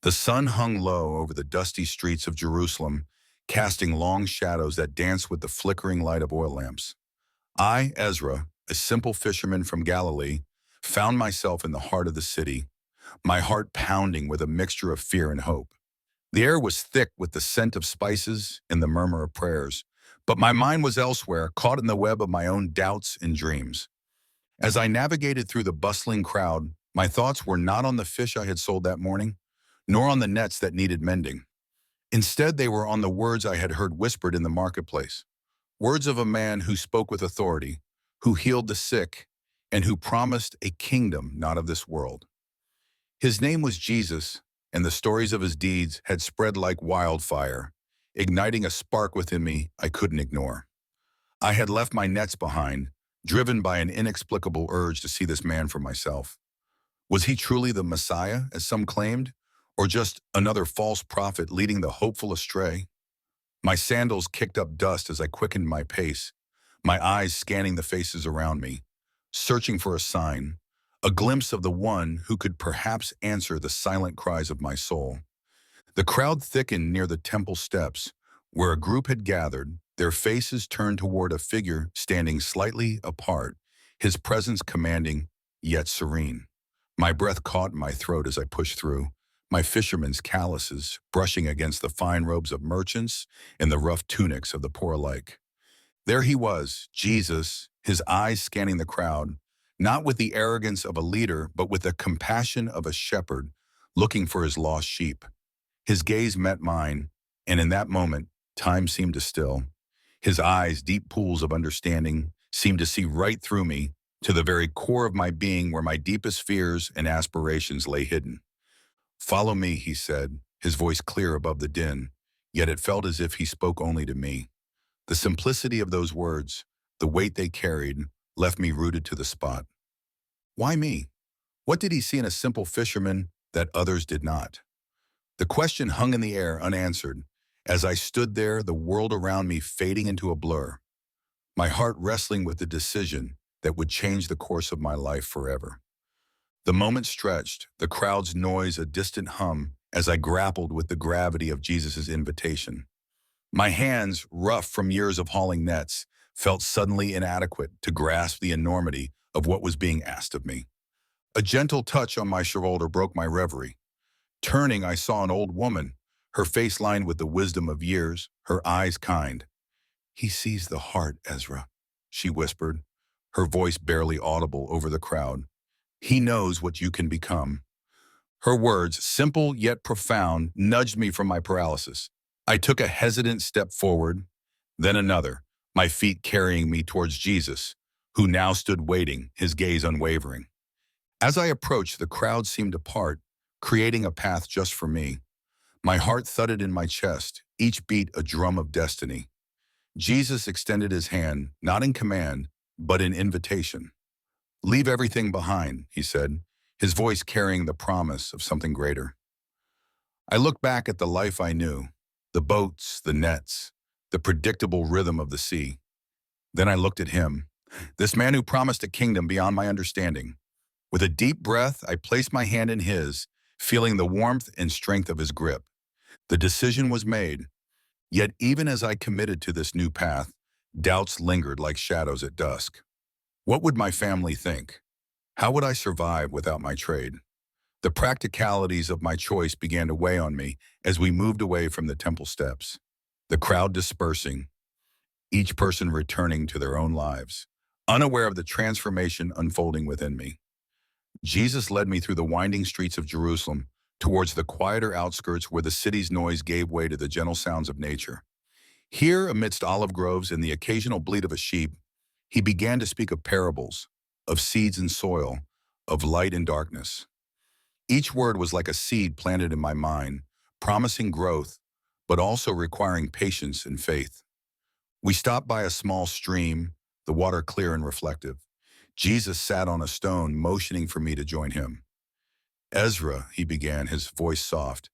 The sun hung low over the dusty streets of Jerusalem, casting long shadows that danced with the flickering light of oil lamps. I, Ezra, a simple fisherman from Galilee, found myself in the heart of the city, my heart pounding with a mixture of fear and hope. The air was thick with the scent of spices and the murmur of prayers, but my mind was elsewhere, caught in the web of my own doubts and dreams. As I navigated through the bustling crowd, my thoughts were not on the fish I had sold that morning, nor on the nets that needed mending. Instead, they were on the words I had heard whispered in the marketplace, words of a man who spoke with authority, who healed the sick, and who promised a kingdom not of this world. His name was Jesus, and the stories of his deeds had spread like wildfire, igniting a spark within me I couldn't ignore. I had left my nets behind, driven by an inexplicable urge to see this man for myself. Was he truly the Messiah, as some claimed, or just another false prophet leading the hopeful astray? My sandals kicked up dust as I quickened my pace, my eyes scanning the faces around me, searching for a sign, a glimpse of the one who could perhaps answer the silent cries of my soul. The crowd thickened near the temple steps, where a group had gathered, their faces turned toward a figure standing slightly apart, his presence commanding, yet serene. My breath caught in my throat as I pushed through, my fisherman's calluses brushing against the fine robes of merchants and the rough tunics of the poor alike. There he was, Jesus, his eyes scanning the crowd, not with the arrogance of a leader, but with the compassion of a shepherd looking for his lost sheep. His gaze met mine, and in that moment, time seemed to still. His eyes, deep pools of understanding, seemed to see right through me, to the very core of my being where my deepest fears and aspirations lay hidden. "Follow me," he said, his voice clear above the din, yet it felt as if he spoke only to me. The simplicity of those words, the weight they carried, left me rooted to the spot. Why me? What did he see in a simple fisherman that others did not? The question hung in the air unanswered. As I stood there, the world around me fading into a blur, my heart wrestling with the decision that would change the course of my life forever. The moment stretched, the crowd's noise a distant hum as I grappled with the gravity of Jesus' invitation. My hands, rough from years of hauling nets, felt suddenly inadequate to grasp the enormity of what was being asked of me. A gentle touch on my shoulder broke my reverie. Turning, I saw an old woman, her face lined with the wisdom of years, her eyes kind. "He sees the heart, Ezra," she whispered, her voice barely audible over the crowd. "He knows what you can become." Her words, simple yet profound, nudged me from my paralysis. I took a hesitant step forward, then another, my feet carrying me towards Jesus, who now stood waiting, his gaze unwavering. As I approached, the crowd seemed to part, creating a path just for me. My heart thudded in my chest, each beat a drum of destiny. Jesus extended his hand, not in command, but in invitation. "Leave everything behind," he said, his voice carrying the promise of something greater. I looked back at the life I knew, the boats, the nets, the predictable rhythm of the sea. Then I looked at him, this man who promised a kingdom beyond my understanding. With a deep breath, I placed my hand in his, feeling the warmth and strength of his grip. The decision was made. Yet even as I committed to this new path, doubts lingered like shadows at dusk. What would my family think? How would I survive without my trade? The practicalities of my choice began to weigh on me as we moved away from the temple steps, the crowd dispersing, each person returning to their own lives, unaware of the transformation unfolding within me. Jesus led me through the winding streets of Jerusalem towards the quieter outskirts where the city's noise gave way to the gentle sounds of nature. Here, amidst olive groves and the occasional bleat of a sheep, he began to speak of parables, of seeds and soil, of light and darkness. Each word was like a seed planted in my mind, promising growth, but also requiring patience and faith. We stopped by a small stream, the water clear and reflective. Jesus sat on a stone, motioning for me to join him. "Ezra," he began, his voice soft,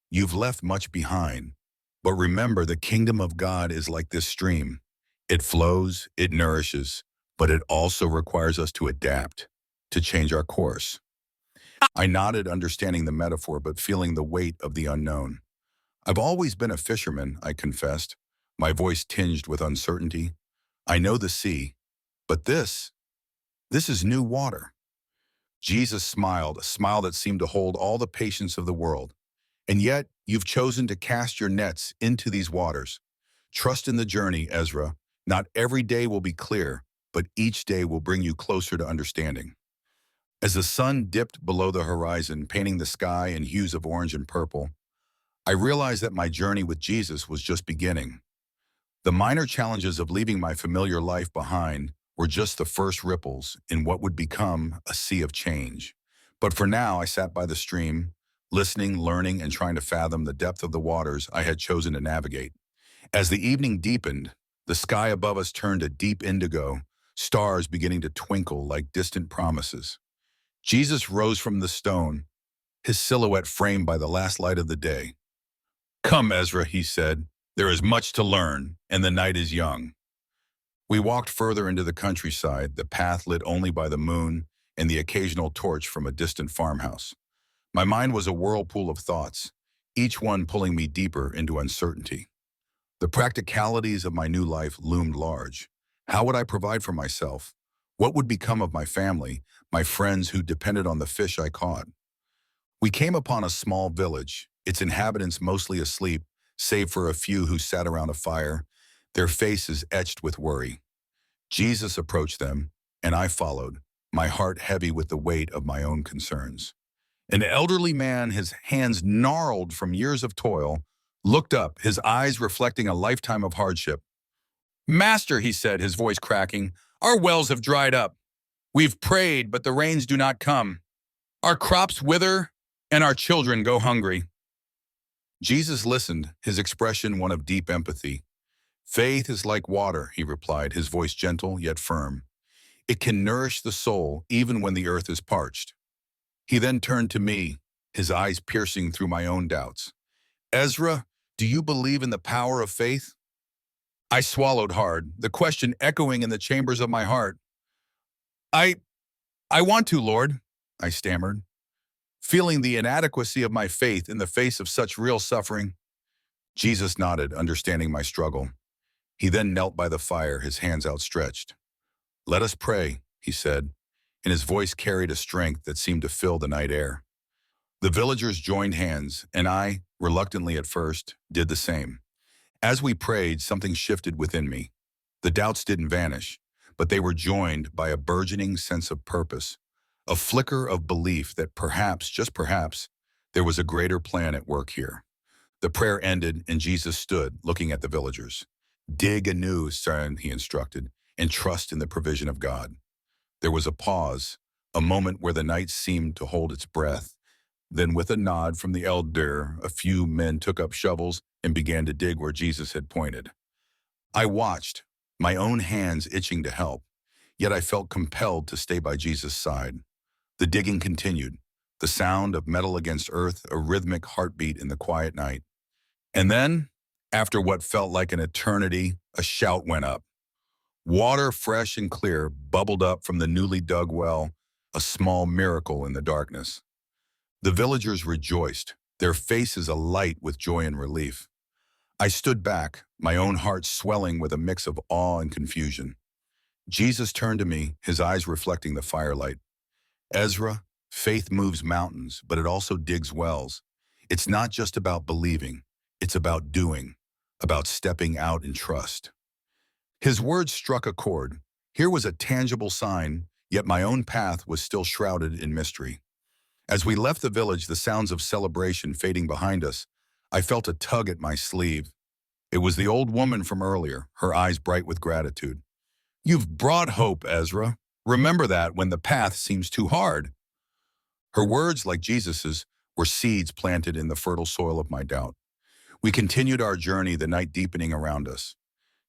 "you've left much behind, but remember the kingdom of God is like this stream. It flows, it nourishes, but it also requires us to adapt, to change our course." I nodded, understanding the metaphor, but feeling the weight of the unknown. I've always been a fisherman, I confessed, my voice tinged with uncertainty. I know the sea, but this is new water. Jesus smiled, a smile that seemed to hold all the patience of the world. And yet, you've chosen to cast your nets into these waters. Trust in the journey, Ezra. Not every day will be clear, but each day will bring you closer to understanding. As the sun dipped below the horizon, painting the sky in hues of orange and purple, I realized that my journey with Jesus was just beginning. The minor challenges of leaving my familiar life behind were just the first ripples in what would become a sea of change. But for now, I sat by the stream, listening, learning, and trying to fathom the depth of the waters I had chosen to navigate. As the evening deepened, the sky above us turned a deep indigo, stars beginning to twinkle like distant promises. Jesus rose from the stone, his silhouette framed by the last light of the day. "Come, Ezra," he said. "There is much to learn, and the night is young." We walked further into the countryside, the path lit only by the moon and the occasional torch from a distant farmhouse. My mind was a whirlpool of thoughts, each one pulling me deeper into uncertainty. The practicalities of my new life loomed large. How would I provide for myself? What would become of my family, my friends who depended on the fish I caught? We came upon a small village, its inhabitants mostly asleep, save for a few who sat around a fire, their faces etched with worry. Jesus approached them, and I followed, my heart heavy with the weight of my own concerns. An elderly man, his hands gnarled from years of toil, looked up, his eyes reflecting a lifetime of hardship. "Master," he said, his voice cracking, "our wells have dried up. We've prayed, but the rains do not come. Our crops wither, and our children go hungry." Jesus listened, his expression one of deep empathy. "Faith is like water," he replied, his voice gentle yet firm. "It can nourish the soul even when the earth is parched." He then turned to me, his eyes piercing through my own doubts. "Ezra, do you believe in the power of faith?" I swallowed hard, the question echoing in the chambers of my heart. I, I want to, Lord," I stammered, feeling the inadequacy of my faith in the face of such real suffering. Jesus nodded, understanding my struggle. He then knelt by the fire, his hands outstretched. "Let us pray," he said, and his voice carried a strength that seemed to fill the night air. The villagers joined hands, and I, reluctantly at first, did the same. As we prayed, something shifted within me. The doubts didn't vanish, but they were joined by a burgeoning sense of purpose, a flicker of belief that perhaps, just perhaps, there was a greater plan at work here. The prayer ended, and Jesus stood, looking at the villagers. "Dig anew, son," he instructed, "and trust in the provision of God." There was a pause, a moment where the night seemed to hold its breath. Then with a nod from the elder, a few men took up shovels and began to dig where Jesus had pointed. I watched, my own hands itching to help, yet I felt compelled to stay by Jesus' side. The digging continued, the sound of metal against earth, a rhythmic heartbeat in the quiet night. And then, after what felt like an eternity, a shout went up. Water, fresh and clear, bubbled up from the newly dug well, a small miracle in the darkness. The villagers rejoiced, their faces alight with joy and relief. I stood back, my own heart swelling with a mix of awe and confusion. Jesus turned to me, his eyes reflecting the firelight. "Ezra, faith moves mountains, but it also digs wells. It's not just about believing, it's about doing, about stepping out in trust." His words struck a chord. Here was a tangible sign, yet my own path was still shrouded in mystery. As we left the village, the sounds of celebration fading behind us, I felt a tug at my sleeve. It was the old woman from earlier, her eyes bright with gratitude. "You've brought hope, Ezra. Remember that when the path seems too hard." Her words, like Jesus's, were seeds planted in the fertile soil of my doubt. We continued our journey, the night deepening around us.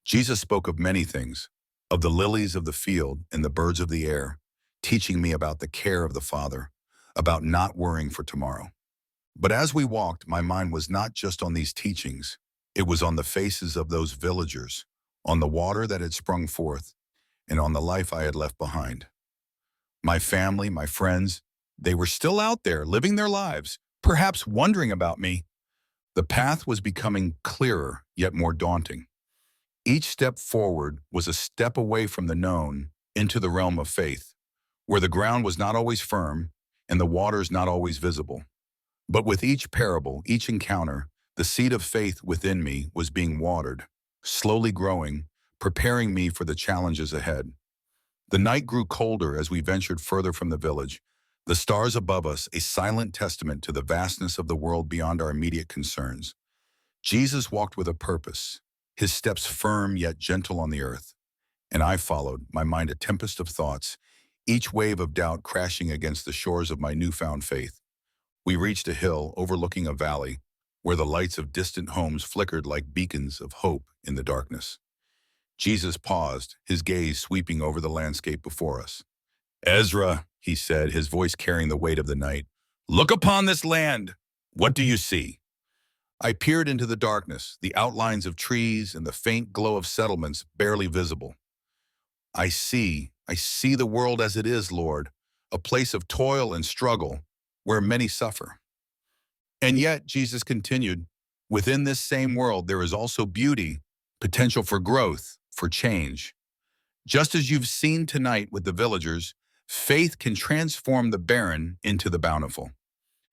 Jesus spoke of many things, of the lilies of the field and the birds of the air, teaching me about the care of the Father, about not worrying for tomorrow. But as we walked, my mind was not just on these teachings. It was on the faces of those villagers, on the water that had sprung forth, and on the life I had left behind. My family, my friends, They were still out there, living their lives, perhaps wondering about me. The path was becoming clearer, yet more daunting. Each step forward was a step away from the known into the realm of faith, where the ground was not always firm and the waters not always visible. But with each parable, each encounter, the seed of faith within me was being watered, slowly growing, preparing me for the challenges ahead. The night grew colder as we ventured further from the village, the stars above us a silent testament to the vastness of the world beyond our immediate concerns. Jesus walked with a purpose, his steps firm yet gentle on the earth, and I followed, my mind a tempest of thoughts, each wave of doubt crashing against the shores of my newfound faith. We reached a hill overlooking a valley, where the lights of distant homes flickered like beacons of hope in the darkness. Jesus paused, his gaze sweeping over the landscape before us. "Ezra," he said, his voice carrying the weight of the night, "look upon this land. What do you see?" I peered into the darkness, the outlines of trees and the faint glow of settlements barely visible. I see the world as it is, Lord, a place of toil and struggle where many suffer. And yet, Jesus continued, within this same world there is also beauty, potential for growth, for change. Just as you've seen tonight with the villagers, faith can transform the barren into the bountiful.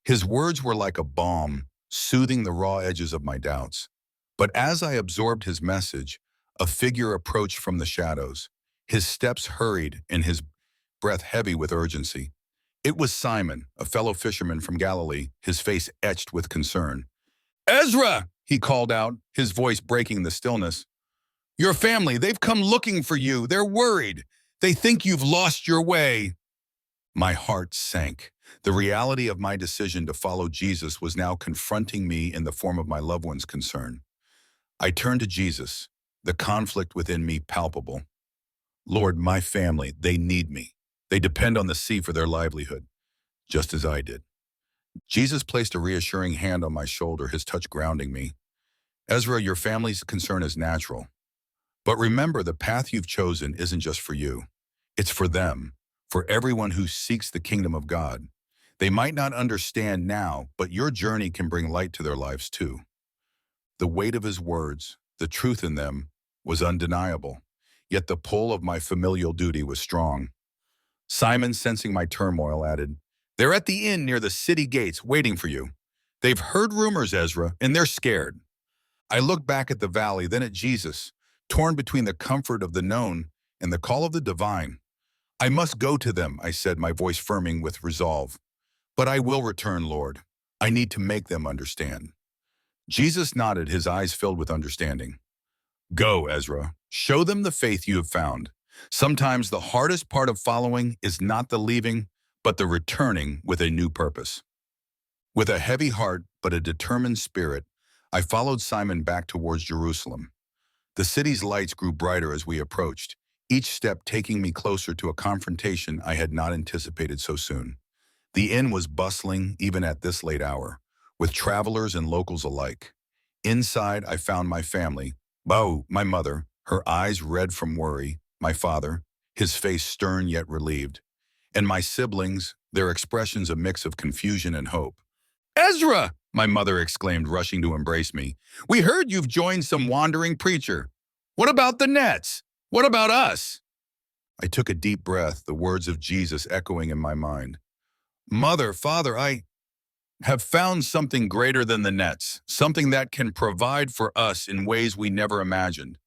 His words were like a balm, soothing the raw edges of my doubts. But as I absorbed his message, a figure approached from the shadows. His steps hurried and his breath heavy with urgency. It was Simon, a fellow fisherman from Galilee, his face etched with concern. "Ezra!" he called out, his voice breaking the stillness. "Your family, they've come looking for you. They're worried. They think you've lost your way." My heart sank. The reality of my decision to follow Jesus was now confronting me in the form of my loved one's concern. I turned to Jesus, the conflict within me palpable. "Lord, my family, they need me. They depend on the sea for their livelihood, just as I did." Jesus placed a reassuring hand on my shoulder, his touch grounding me. "Ezra, your family's concern is natural. But remember, the path you've chosen isn't just for you. It's for them, for everyone who seeks the kingdom of God. They might not understand now, but your journey can bring light to their lives too." The weight of his words, the truth in them, was undeniable, yet the pull of my familial duty was strong. Simon, sensing my turmoil, added, "They're at the inn near the city gates waiting for you. They've heard rumors, Ezra, and they're scared." I looked back at the valley, then at Jesus, torn between the comfort of the known and the call of the divine. "I must go to them," I said, my voice firming with resolve. "But I will return, Lord. I need to make them understand." Jesus nodded, his eyes filled with understanding. "Go, Ezra. Show them the faith you have found. Sometimes the hardest part of following is not the leaving, but the returning with a new purpose." With a heavy heart but a determined spirit, I followed Simon back towards Jerusalem. The city's lights grew brighter as we approached, each step taking me closer to a confrontation I had not anticipated so soon. The inn was bustling even at this late hour, with travelers and locals alike. Inside, I found my family. My mother, her eyes red from worry, my father, his face stern yet relieved, and my siblings, their expressions a mix of confusion and hope. "Ezra!" my mother exclaimed, rushing to embrace me. "We heard you've joined some wandering preacher. What about the nets? What about us?" I took a deep breath, the words of Jesus echoing in my mind. "Mother, Father, I have found something greater than the nets, something that can provide for us in ways we never imagined."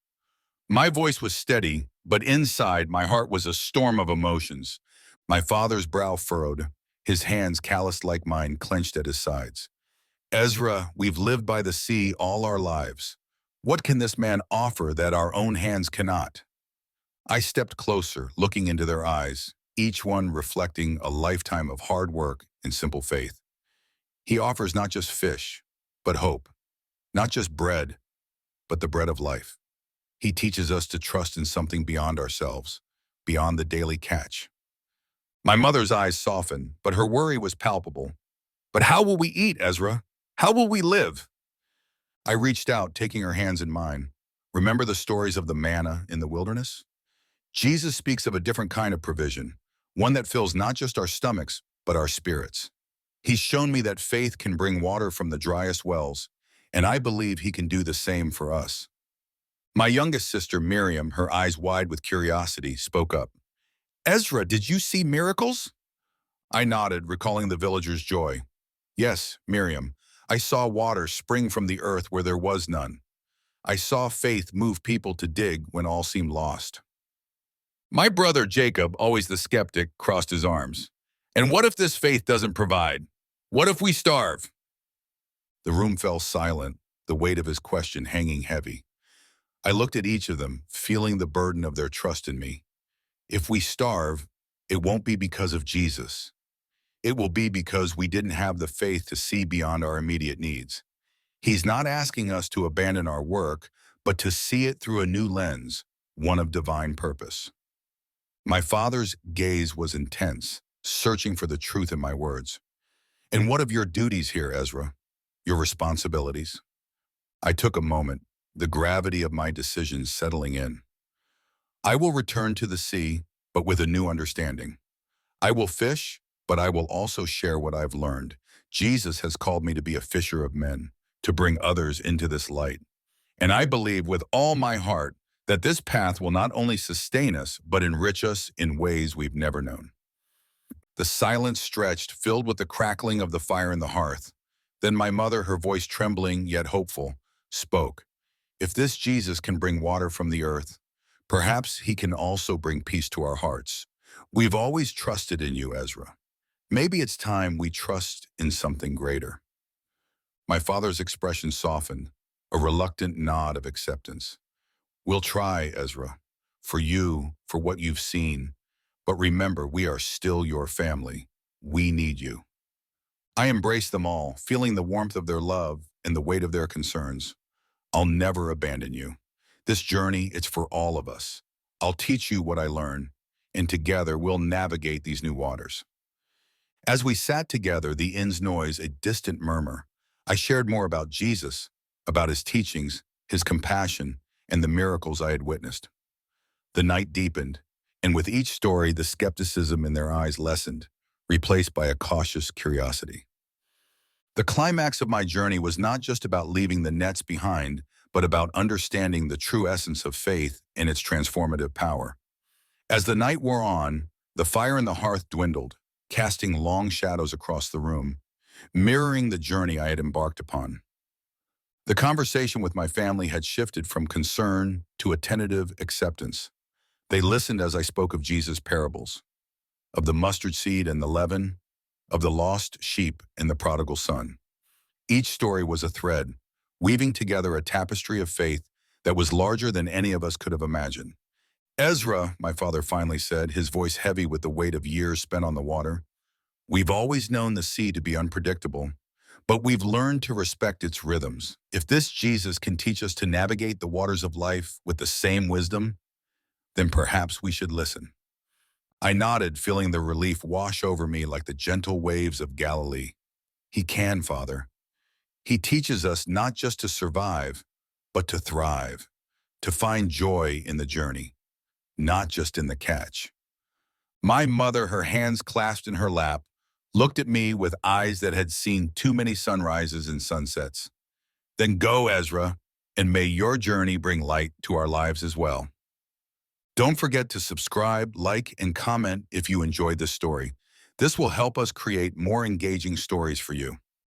My voice was steady, but inside my heart was a storm of emotions. My father's brow furrowed, his hands calloused like mine clenched at his sides. "Ezra, we've lived by the sea all our lives. What can this man offer that our own hands cannot?" I stepped closer, looking into their eyes, each one reflecting a lifetime of hard work and simple faith. "He offers not just fish, but hope. Not just bread, but the bread of life. He teaches us to trust in something beyond ourselves, beyond the daily catch." My mother's eyes softened, but her worry was palpable. "But how will we eat, Ezra? How will we live?" I reached out, taking her hands in mine. "Remember the stories of the manna in the wilderness? Jesus speaks of a different kind of provision, one that fills not just our stomachs, but our spirits. He's shown me that faith can bring water from the driest wells, and I believe he can do the same for us. My youngest sister, Miriam, her eyes wide with curiosity, spoke up. Ezra, did you see miracles? I nodded, recalling the villagers' joy. Yes, Miriam, I saw water spring from the earth where there was none. I saw faith move people to dig when all seemed lost. My brother Jacob, always the skeptic, crossed his arms. And what if this faith doesn't provide? What if we starve? The room fell silent, the weight of his question hanging heavy. I looked at each of them, feeling the burden of their trust in me. If we starve, it won't be because of Jesus. It will be because we didn't have the faith to see beyond our immediate needs. He's not asking us to abandon our work, but to see it through a new lens, one of divine purpose. My father's gaze was intense, searching for the truth in my words. And what of your duties here, Ezra? Your responsibilities? I took a moment, the gravity of my decisions settling in. I will return to the sea, but with a new understanding. I will fish, but I will also share what I've learned. Jesus has called me to be a fisher of men, to bring others into this light. And I believe with all my heart that this path will not only sustain us, but enrich us in ways we've never known. The silence stretched, filled with the crackling of the fire in the hearth. Then my mother, her voice trembling yet hopeful, spoke. If this Jesus can bring water from the earth, perhaps he can also bring peace to our hearts. We've always trusted in you, Ezra. Maybe it's time we trust in something greater. My father's expression softened, a reluctant nod of acceptance. We'll try, Ezra, for you, for what you've seen. But remember, we are still your family. We need you. I embraced them all, feeling the warmth of their love and the weight of their concerns. I'll never abandon you. This journey, it's for all of us. I'll teach you what I learn, and together we'll navigate these new waters. As we sat together, the inn's noise, a distant murmur, I shared more about Jesus, about his teachings, his compassion, and the miracles I had witnessed. The night deepened, and with each story, the skepticism in their eyes lessened, replaced by a cautious curiosity. The climax of my journey was not just about leaving the nets behind, but about understanding the true essence of faith and its transformative power. As the night wore on, the fire in the hearth dwindled, casting long shadows across the room, mirroring the journey I had embarked upon. The conversation with my family had shifted from concern to a tentative acceptance. They listened as I spoke of Jesus' parables, of the mustard seed and the leaven, of the lost sheep and the prodigal son. Each story was a thread, weaving together a tapestry of faith that was larger than any of us could have imagined. Ezra, my father finally said, his voice heavy with the weight of years spent on the water, we've always known the sea to be unpredictable, but we've learned to respect its rhythms. If this Jesus can teach us to navigate the waters of life with the same wisdom, then perhaps we should listen. I nodded, feeling the relief wash over me like the gentle waves of Galilee. He can, Father. He teaches us not just to survive, but to thrive, to find joy in the journey, not just in the catch. My mother, her hands clasped in her lap, looked at me with eyes that had seen too many sunrises and sunsets. Then go, Ezra, and may your journey bring light to our lives as well. Don't forget to subscribe, like, and comment if you enjoyed this story. This will help us create more engaging stories for you.